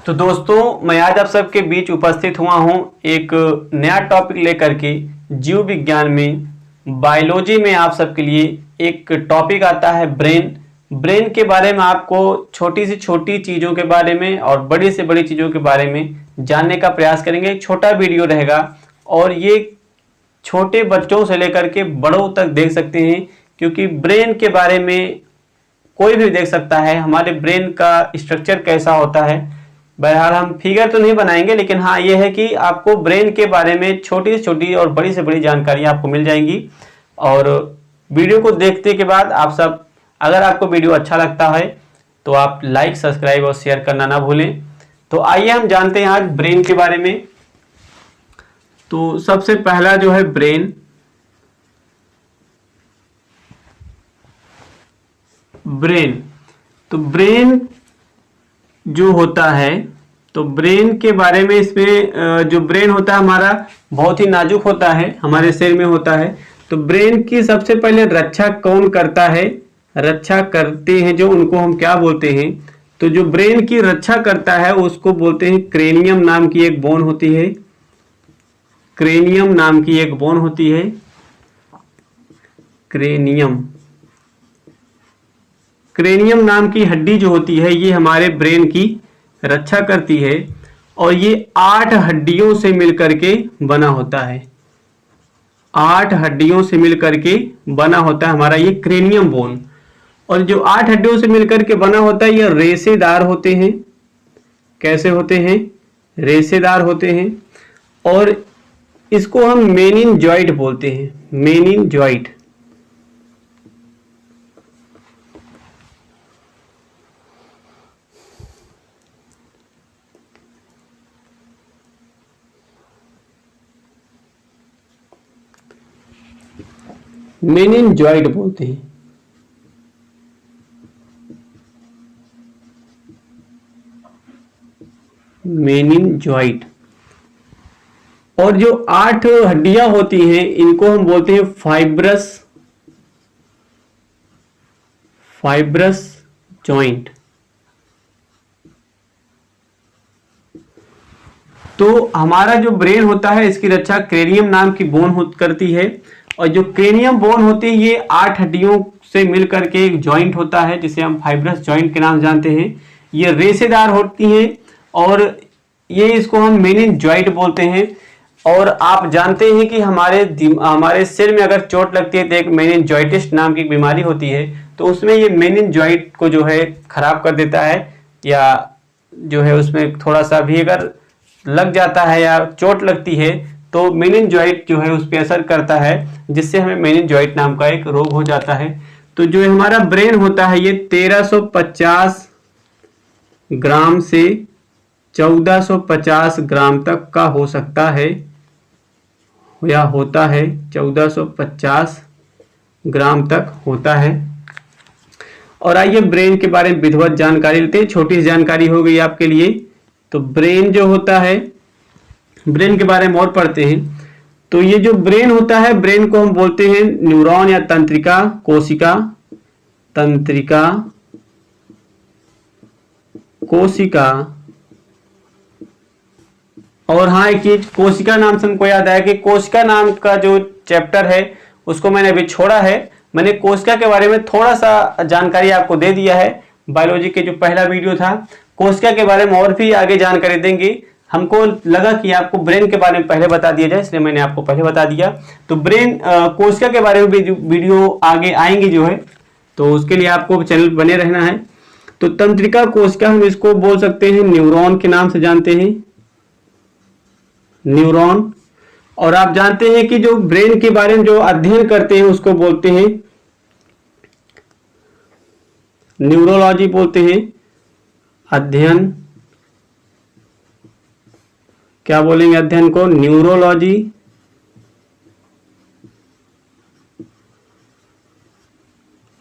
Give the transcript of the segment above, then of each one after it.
तो दोस्तों, मैं आज आप सबके बीच उपस्थित हुआ हूं एक नया टॉपिक लेकर के। जीव विज्ञान में, बायोलॉजी में आप सबके लिए एक टॉपिक आता है ब्रेन। ब्रेन के बारे में आपको छोटी से छोटी चीज़ों के बारे में और बड़ी से बड़ी चीज़ों के बारे में जानने का प्रयास करेंगे। एक छोटा वीडियो रहेगा और ये छोटे बच्चों से लेकर के बड़ों तक देख सकते हैं, क्योंकि ब्रेन के बारे में कोई भी देख सकता है हमारे ब्रेन का स्ट्रक्चर कैसा होता है। बहरहाल हम फिगर तो नहीं बनाएंगे, लेकिन हाँ ये है कि आपको ब्रेन के बारे में छोटी से छोटी और बड़ी से बड़ी जानकारी आपको मिल जाएंगी। और वीडियो को देखने के बाद आप सब, अगर आपको वीडियो अच्छा लगता है तो आप लाइक, सब्सक्राइब और शेयर करना ना भूलें। तो आइए हम जानते हैं आज ब्रेन के बारे में। तो सबसे पहला जो है ब्रेन। तो ब्रेन जो होता है, तो ब्रेन के बारे में, इसमें जो ब्रेन होता है हमारा बहुत ही नाजुक होता है, हमारे शरीर में होता है। तो ब्रेन की सबसे पहले रक्षा कौन करता है? रक्षा करते हैं जो, उनको हम क्या बोलते हैं? तो जो ब्रेन की रक्षा करता है उसको बोलते हैं क्रेनियम नाम की एक बोन होती है। क्रेनियम नाम की एक बोन होती है। क्रेनियम नाम की हड्डी जो होती है ये हमारे ब्रेन की रक्षा करती है, और ये 8 हड्डियों से मिलकर के बना होता है। 8 हड्डियों से मिलकर के बना होता है हमारा ये क्रेनियम बोन। और जो 8 हड्डियों से मिलकर के बना होता है ये रेशेदार होते हैं। कैसे होते हैं? रेशेदार होते हैं। और इसको हम मेनिनजॉइड बोलते हैं। मेनिनजॉइड। मेनिनजॉइड बोलते हैं। मेनिनजॉइड। और जो 8 हड्डियां होती हैं इनको हम बोलते हैं फाइब्रस जॉइंट। तो हमारा जो ब्रेन होता है इसकी रक्षा क्रेनियम नाम की बोन करती है। और जो क्रेनियम बोन होती है ये 8 हड्डियों से मिलकर के एक जॉइंट होता है, जिसे हम फाइब्रस जॉइंट के नाम जानते हैं। ये रेशेदार होती हैं और ये, इसको हम मेनिनजॉइड बोलते हैं। और आप जानते हैं कि हमारे सिर में अगर चोट लगती है तो एक मेनिनजाइटिस नाम की बीमारी होती है, तो उसमें ये मेनिनजॉइड को जो है खराब कर देता है, या जो है उसमें थोड़ा सा भी अगर लग जाता है या चोट लगती है तो मेनिनजॉइड जो है उस पर असर करता है, जिससे हमें मेनिनजॉइड नाम का एक रोग हो जाता है। तो जो हमारा ब्रेन होता है ये 1350 ग्राम से 1450 ग्राम तक का हो सकता है, या होता है। 1450 ग्राम तक होता है। और आइए ब्रेन के बारे में विधिवत जानकारी लेते हैं। छोटी सी जानकारी हो गई आपके लिए। तो ब्रेन जो होता है, ब्रेन के बारे में और पढ़ते हैं। तो ये जो ब्रेन होता है, ब्रेन को हम बोलते हैं न्यूरॉन या तंत्रिका कोशिका। और हाँ, एक चीज, कोशिका नाम से हमको याद आया कि कोशिका नाम का जो चैप्टर है उसको मैंने अभी छोड़ा है। मैंने कोशिका के बारे में थोड़ा सा जानकारी आपको दे दिया है बायोलॉजी के जो पहला वीडियो था। कोशिका के बारे में और भी आगे जानकारी देंगे। हमको लगा कि आपको ब्रेन के बारे में पहले बता दिया जाए, इसलिए मैंने आपको पहले बता दिया। तो ब्रेन, कोशिका के बारे में भी वीडियो आगे आएंगे जो है, तो उसके लिए आपको चैनल बने रहना है। तो तंत्रिका कोशिका, हम इसको बोल सकते हैं न्यूरॉन के नाम से जानते हैं, न्यूरॉन। और आप जानते हैं कि जो ब्रेन के बारे में जो अध्ययन करते हैं उसको बोलते हैं न्यूरोलॉजी बोलते हैं। अध्ययन, क्या बोलेंगे अध्ययन को? न्यूरोलॉजी।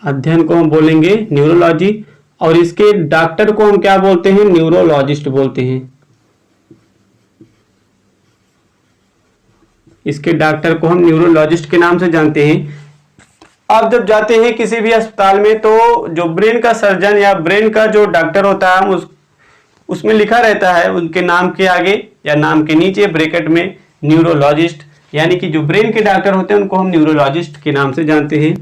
अध्ययन को हम बोलेंगे न्यूरोलॉजी। और इसके डॉक्टर को हम क्या बोलते हैं? न्यूरोलॉजिस्ट बोलते हैं। इसके डॉक्टर को हम न्यूरोलॉजिस्ट के नाम से जानते हैं। आप जब जाते हैं किसी भी अस्पताल में, तो जो ब्रेन का सर्जन या ब्रेन का जो डॉक्टर होता है, हम उसमें लिखा रहता है उनके नाम के आगे या नाम के नीचे ब्रैकेट में न्यूरोलॉजिस्ट, यानी कि जो ब्रेन के डॉक्टर होते हैं उनको हम न्यूरोलॉजिस्ट के नाम से जानते हैं।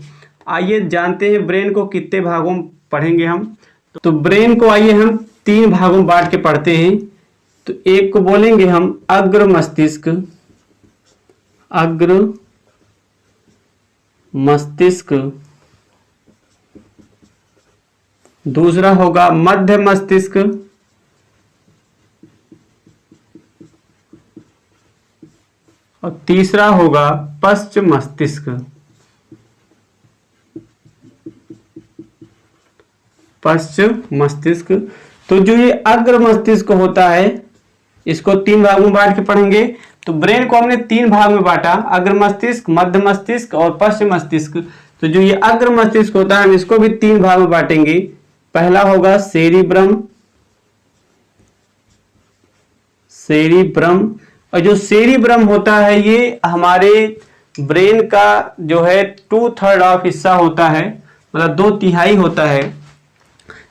आइए जानते हैं ब्रेन को कितने भागों में पढ़ेंगे हम। तो ब्रेन को आइए हम 3 भागों में बांट के पढ़ते हैं। तो एक को बोलेंगे हम अग्र मस्तिष्क, अग्र मस्तिष्क। दूसरा होगा मध्य मस्तिष्क, और तीसरा होगा पश्च मस्तिष्क। पश्च मस्तिष्क। तो जो ये अग्र मस्तिष्क होता है इसको 3 भागों में बांट के पढ़ेंगे। तो ब्रेन को हमने 3 भाग में बांटा, अग्र मस्तिष्क, मध्य मस्तिष्क और पश्च मस्तिष्क। तो जो ये अग्र मस्तिष्क होता है हम इसको भी 3 भाग में बांटेंगे। पहला होगा सेरिब्रम, सेरिब्रम। और जो सेरिब्रम होता है ये हमारे ब्रेन का जो है 2/3 ऑफ हिस्सा होता है, मतलब 2/3 होता है।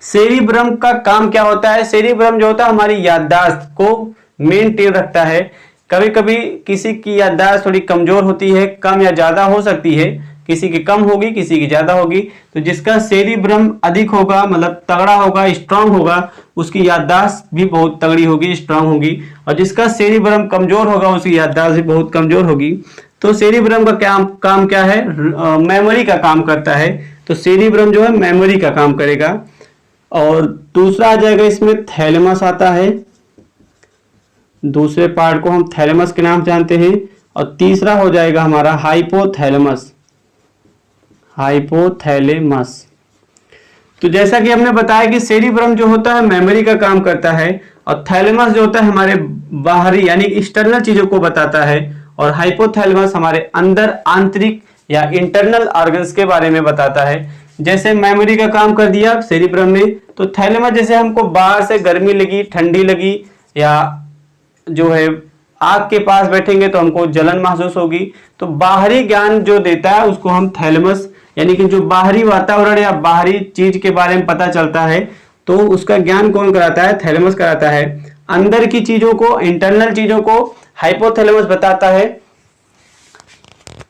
सेरिब्रम का काम क्या होता है? सेरिब्रम जो होता है हमारी याददाश्त को मेंटेन रखता है। कभी कभी किसी की याददाश्त थोड़ी कमजोर होती है, कम या ज्यादा हो सकती है, किसी की कम होगी किसी की ज्यादा होगी। तो जिसका सेरिब्रम अधिक होगा मतलब तगड़ा होगा, स्ट्रांग होगा, उसकी याददाश्त भी बहुत तगड़ी होगी, स्ट्रांग होगी। और जिसका सेरिब्रम कमजोर होगा उसकी याददाश्त भी बहुत कमजोर होगी। तो सेरिब्रम का काम क्या है? मेमोरी का काम करता है। तो सेरिब्रम जो है मेमोरी का काम करेगा। और दूसरा आ जाएगा इसमें थैलेमस आता है, दूसरे पार्ट को हम थैलेमस के नाम जानते हैं। और तीसरा हो जाएगा हमारा हाइपोथैलेमस, हाइपोथैलेमस। तो जैसा कि हमने बताया कि सेरिब्रम जो होता है मेमोरी का काम करता है, और थैलेमस जो होता है हमारे बाहरी यानी एक्सटर्नल चीजों को बताता है, और हाइपोथैलेमस हमारे अंदर आंतरिक या इंटरनल ऑर्गन्स के बारे में बताता है। जैसे मेमोरी का काम कर दिया सेरिब्रम ने, तो थैलेमस जैसे हमको बाहर से गर्मी लगी, ठंडी लगी, या जो है आग के पास बैठेंगे तो हमको जलन महसूस होगी, तो बाहरी ज्ञान जो देता है उसको हम थैलेमस, यानी कि जो बाहरी वातावरण या बाहरी चीज के बारे में पता चलता है तो उसका ज्ञान कौन कराता है? थैलेमस कराता है। अंदर की चीजों को, इंटरनल चीजों को हाइपोथैलेमस बताता है।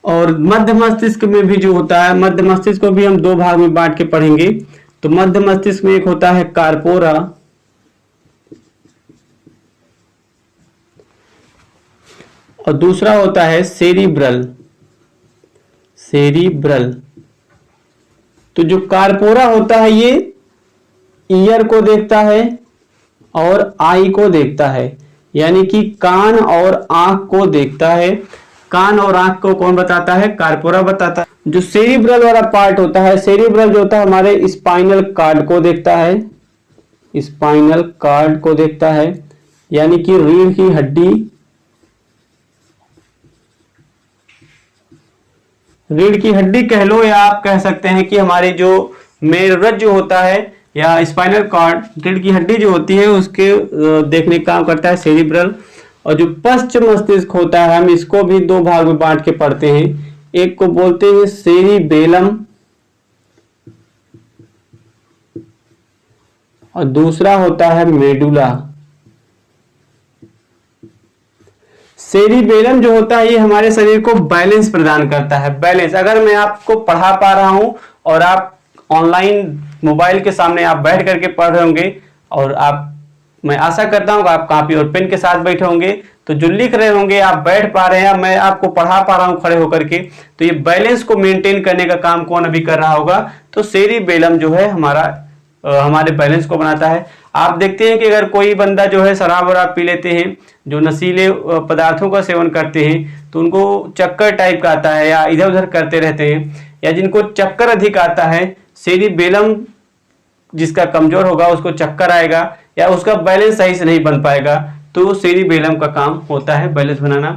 और मध्य मस्तिष्क में भी जो होता है, मध्य मस्तिष्क को भी हम 2 भाग में बांट के पढ़ेंगे। तो मध्य मस्तिष्क में एक होता है कार्पोरा, और दूसरा होता है सेरिब्रल, सेरिब्रल। तो जो कार्पोरा होता है ये ईयर को देखता है और आई को देखता है, यानी कि कान और आंख को देखता है। कान और आंख को कौन बताता है? कार्पोरा बताता है। जो सेरिब्रल वाला पार्ट होता है, सेरिब्रल जो होता है हमारे स्पाइनल कार्ड को देखता है, स्पाइनल कार्ड को देखता है, यानी कि रीढ़ की हड्डी, रीढ़ की हड्डी कह लो, या आप कह सकते हैं कि हमारे जो मेरुरज्जु जो होता है या स्पाइनल कॉर्ड, रीढ़ की हड्डी जो होती है उसके देखने का काम करता है सेरिब्रल। और जो पश्च मस्तिष्क होता है हम इसको भी 2 भाग में बांट के पढ़ते हैं। एक को बोलते हैं सेरिबेलम और दूसरा होता है मेडुला। सेरिबेलम जो होता है ये हमारे शरीर को बैलेंस प्रदान करता है। बैलेंस, अगर मैं आपको पढ़ा पा रहा हूं और आप ऑनलाइन मोबाइल के सामने आप बैठ करके पढ़ रहे होंगे, और आप, मैं आशा करता हूं कि आप कॉपी और पेन के साथ बैठे होंगे, तो जो लिख रहे होंगे आप बैठ पा रहे हैं, मैं आपको पढ़ा पा रहा हूं खड़े होकर के, तो ये बैलेंस को मेंटेन करने का काम कौन अभी कर रहा होगा? तो सेरिबेलम जो है हमारे बैलेंस को बनाता है। आप देखते हैं कि अगर कोई बंदा जो है शराब वराब पी लेते हैं, जो नशीले पदार्थों का सेवन करते हैं, तो उनको चक्कर टाइप का आता है या इधर उधर करते रहते हैं, या जिनको चक्कर अधिक आता है, सेरिबेलम जिसका कमजोर होगा उसको चक्कर आएगा या उसका बैलेंस सही से नहीं बन पाएगा। तो सेरिबेलम का काम होता है बैलेंस बनाना।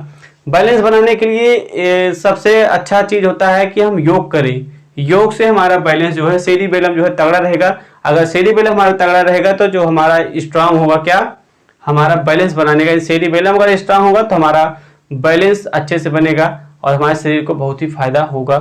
बैलेंस बनाने के लिए सबसे अच्छा चीज होता है कि हम योग करें। योग से हमारा बैलेंस जो है, सेरिबेलम जो है तगड़ा रहेगा। अगर सेरिबेलम हमारा तगड़ा रहेगा तो जो हमारा स्ट्रांग होगा क्या? हमारा बैलेंस बनाने का। सेरिबेलम अगर स्ट्रांग होगा तो हमारा बैलेंस अच्छे से बनेगा और हमारे शरीर को बहुत ही फायदा होगा।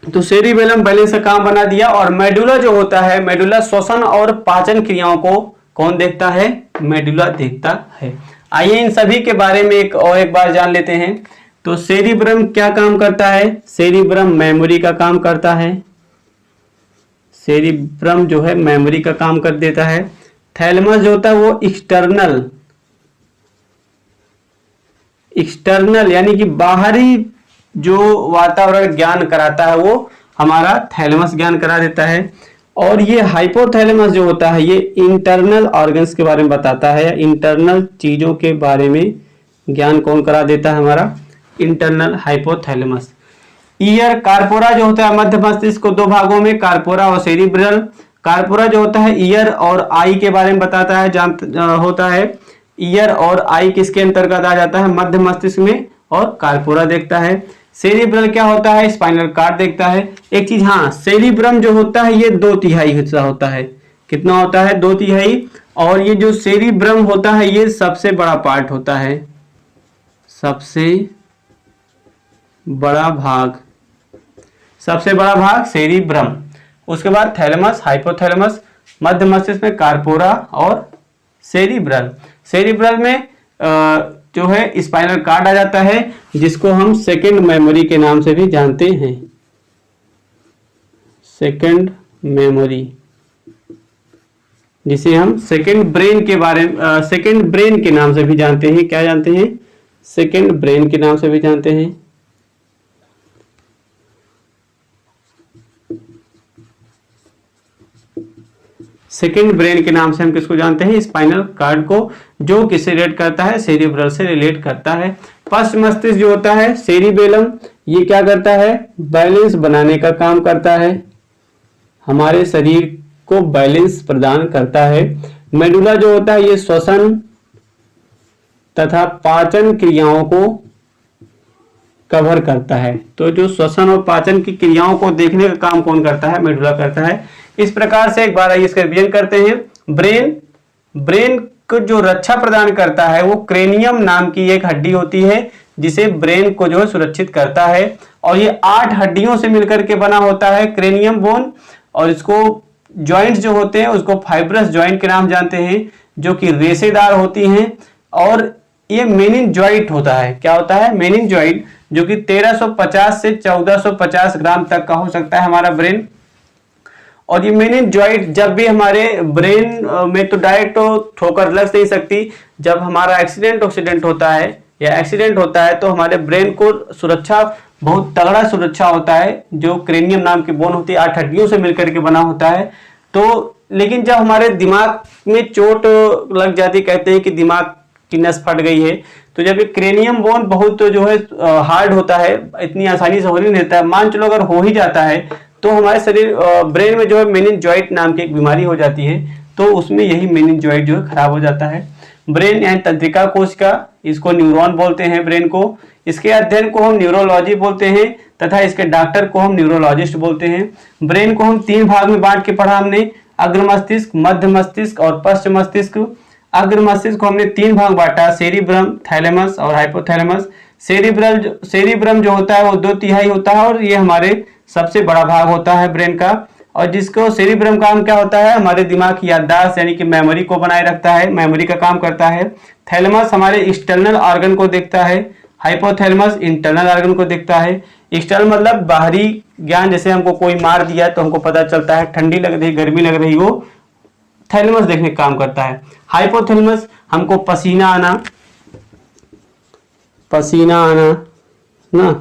तो सेरिबेलम बैलेंस का काम बना दिया। और मेडुला जो होता है, मेडुला श्वसन और पाचन क्रियाओं को कौन देखता है? मेडुला देखता है। आइए इन सभी के बारे में एक बार जान लेते हैं। तो सेरिब्रम क्या काम करता है? सेरिब्रम मेमोरी का काम करता है। सेरिब्रम जो है मेमोरी का काम कर देता है। थैलेमस जो होता है वो एक्सटर्नल यानी कि बाहरी जो वातावरण ज्ञान कराता है वो हमारा थैलेमस ज्ञान करा देता है। और ये हाइपोथैलेमस जो होता है ये इंटरनल ऑर्गन्स के बारे में बताता है, इंटरनल चीजों के बारे में ज्ञान कौन करा देता है? हमारा इंटरनल हाइपोथैलेमस। ईयर कार्पोरा जो होता है मध्य मस्तिष्क को दो भागों में, कार्पोरा और सेरिब्रल। कार्पोरा जो होता है ईयर और आई के बारे में बताता है, होता है। ईयर और आई किसके अंतर्गत आ जाता है? मध्य मस्तिष्क में। और कार्पोरा देखता है। सेरिब्रल क्या होता है? स्पाइनल कार्ड देखता है। एक चीज, हाँ, सेरिब्रम जो होता है ये 2/3 हिस्सा होता है। कितना होता है? 2/3। और ये जो सेरिब्रम होता है ये सबसे बड़ा पार्ट होता है, सबसे बड़ा भाग सेरिब्रम। उसके बाद थैलेमस, हाइपोथैलेमस, मध्य मस्तिष्क में कार्पोरा और सेरिब्रल। सेरिब्रल में जो है स्पाइनल कार्ड आ जाता है, जिसको हम सेकंड मेमोरी के नाम से भी जानते हैं। सेकंड मेमोरी, जिसे हम सेकंड ब्रेन के नाम से भी जानते हैं। क्या जानते हैं? सेकंड ब्रेन के नाम से भी जानते हैं। सेकेंड ब्रेन के नाम से हम किसको जानते हैं? स्पाइनल कार्ड को, जो किससे रिलेट करता है? सेरिब्रल से रिलेट करता है। पश्च मस्तिष्क जो होता है सेरिबेलम, ये क्या करता है? बैलेंस बनाने का काम करता है, हमारे शरीर को बैलेंस प्रदान करता है। मेडुला जो होता है ये श्वसन तथा पाचन क्रियाओं को कवर करता है। तो जो श्वसन और पाचन की क्रियाओं को देखने का काम कौन करता है? मेडुला करता है। इस प्रकार से एक बार आइए इसका रिवीजन करते हैं। ब्रेन को जो रक्षा प्रदान करता है वो क्रेनियम नाम की एक हड्डी होती है, जिसे ब्रेन को जो है सुरक्षित करता है। और ये 8 हड्डियों से मिलकर के बना होता है क्रेनियम बोन। और इसको जॉइंट्स जो होते हैं उसको फाइब्रस जॉइंट के नाम जानते हैं, जो कि रेशेदार होती हैं। और ये मेनिंजॉइट होता है। क्या होता है? मेनिंजॉइट, जो कि 1350 से 1450 ग्राम तक का हो सकता है हमारा ब्रेन। और ये मेनिंजॉइट जब भी हमारे ब्रेन में तो डायरेक्ट ठोकर लग नहीं सकती, जब हमारा एक्सीडेंट होता है या एक्सीडेंट होता है तो हमारे ब्रेन को सुरक्षा, बहुत तगड़ा सुरक्षा होता है, जो क्रेनियम नाम की बोन होती है, 8 हड्डियों से मिलकर के बना होता है। तो लेकिन जब हमारे दिमाग में चोट लग जाती, कहते हैं कि दिमाग की नस फट गई है, तो जब ये क्रेनियम बोन बहुत जो है हार्ड होता है, इतनी आसानी से हो नहीं रहता है, मान चलो अगर हो ही जाता है तो हमारे शरीर ब्रेन में जो है मेनिंजॉइट नाम की एक बीमारी हो जाती है। तो उसमें यही मेनिंजॉइट जो है खराब हो जाता है। ब्रेन यानी तंत्रिका कोशिका, इसको न्यूरॉन बोलते हैं ब्रेन को। इसके अध्ययन को हम न्यूरोलॉजी बोलते हैं तथा इसके डॉक्टर को हम न्यूरोलॉजिस्ट बोलते हैं। ब्रेन को हम 3 भाग में बांट के पढ़ा हमने, अग्र मस्तिष्क, मध्य मस्तिष्क और पश्च मस्तिष्क। अग्र मस्तिष्क को हमने 3 भाग बांटा, सेरिब्रम, थैलेमस और हाइपोथैलेमस। सेरिब्रम जो होता है वो 2/3 होता है और ये हमारे सबसे बड़ा भाग होता है ब्रेन का। और जिसको सेरिब्रम काम क्या होता है? हमारे दिमाग की याददाश्त यानी कि मेमोरी को बनाए रखता है, मेमोरी का काम करता है। थैलेमस हमारे एक्सटर्नल ऑर्गन को देखता है, हाइपोथैलेमस इंटरनल ऑर्गन को देखता है। एक्सटर्नल मतलब बाहरी ज्ञान, जैसे हमको कोई मार दिया तो हमको पता चलता है ठंडी लग रही, गर्मी लग रही, वो थैलेमस देखने का काम करता है। हाइपोथैलेमस हमको पसीना आना ना,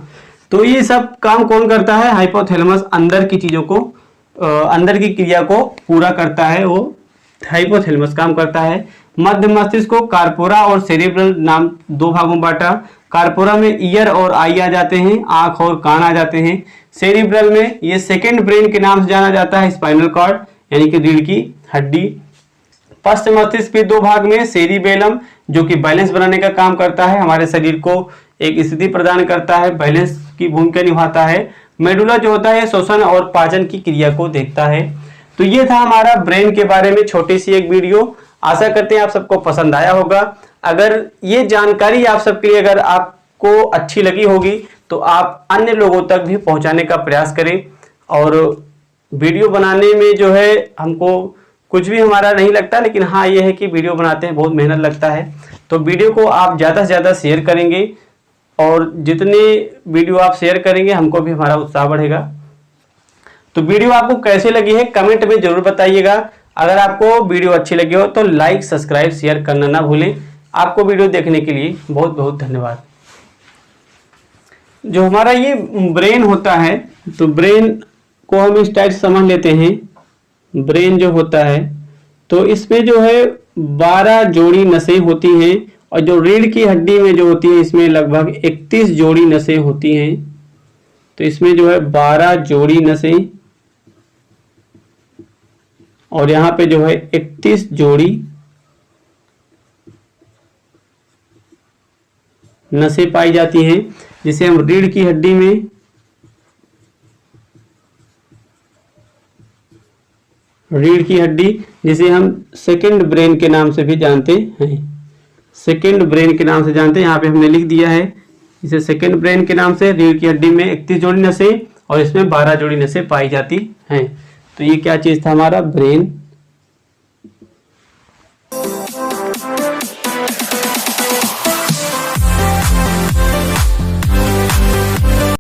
तो ये सब काम कौन करता है? हाइपोथैलेमस अंदर की चीजों को, अंदर की क्रिया को पूरा करता है, वो हाइपोथैलेमस काम करता है। मध्य मस्तिष्क को कार्पोरा और सेरिब्रल नाम 2 भागों में बांटा। कार्पोरा में ईयर और आई आ जाते हैं, आंख और कान आ जाते हैं। सेरिब्रल में ये सेकेंड ब्रेन के नाम से जाना जाता है, स्पाइनल कॉर्ड यानी कि रीढ़ की हड्डी। पश्च मस्तिष्क के 2 भाग में, सेरिबेलम जो कि बैलेंस बनाने का काम करता है, हमारे शरीर को एक स्थिति प्रदान करता है, बैलेंस की भूमिका निभाता है। मेडुला जो होता है श्वसन और पाचन की क्रिया को देखता है। तो ये था हमारा ब्रेन के बारे में छोटी सी एक वीडियो। आशा करते हैं आप सबको पसंद आया होगा। अगर ये जानकारी आप सबके लिए अगर आपको अच्छी लगी होगी तो आप अन्य लोगों तक भी पहुंचाने का प्रयास करें। और वीडियो बनाने में जो है हमको कुछ भी हमारा नहीं लगता, लेकिन हाँ ये है कि वीडियो बनाते हैं बहुत मेहनत लगता है। तो वीडियो को आप ज़्यादा से ज़्यादा शेयर करेंगे, और जितने वीडियो आप शेयर करेंगे हमको भी हमारा उत्साह बढ़ेगा। तो वीडियो आपको कैसे लगी है कमेंट में जरूर बताइएगा। अगर आपको वीडियो अच्छी लगी हो तो लाइक, सब्सक्राइब, शेयर करना ना भूलें। आपको वीडियो देखने के लिए बहुत बहुत धन्यवाद। जो हमारा ये ब्रेन होता है, तो ब्रेन को हम इस टाइप से समझ लेते हैं। ब्रेन जो होता है तो इसमें जो है 12 जोड़ी नसें होती हैं, और जो रीढ़ की हड्डी में जो होती है इसमें लगभग 31 जोड़ी नसें होती हैं। तो इसमें जो है 12 जोड़ी नसें, और यहाँ पे जो है 31 जोड़ी नसें पाई जाती हैं, जिसे हम रीढ़ की हड्डी में जिसे हम सेकंड ब्रेन के नाम से भी जानते हैं। सेकंड ब्रेन के नाम से जानते हैं, यहाँ पे हमने लिख दिया है इसे सेकंड ब्रेन के नाम से। रीढ़ की हड्डी में 31 जोड़ी नसें और इसमें 12 जोड़ी नसें पाई जाती हैं। तो ये क्या चीज था, हमारा ब्रेन।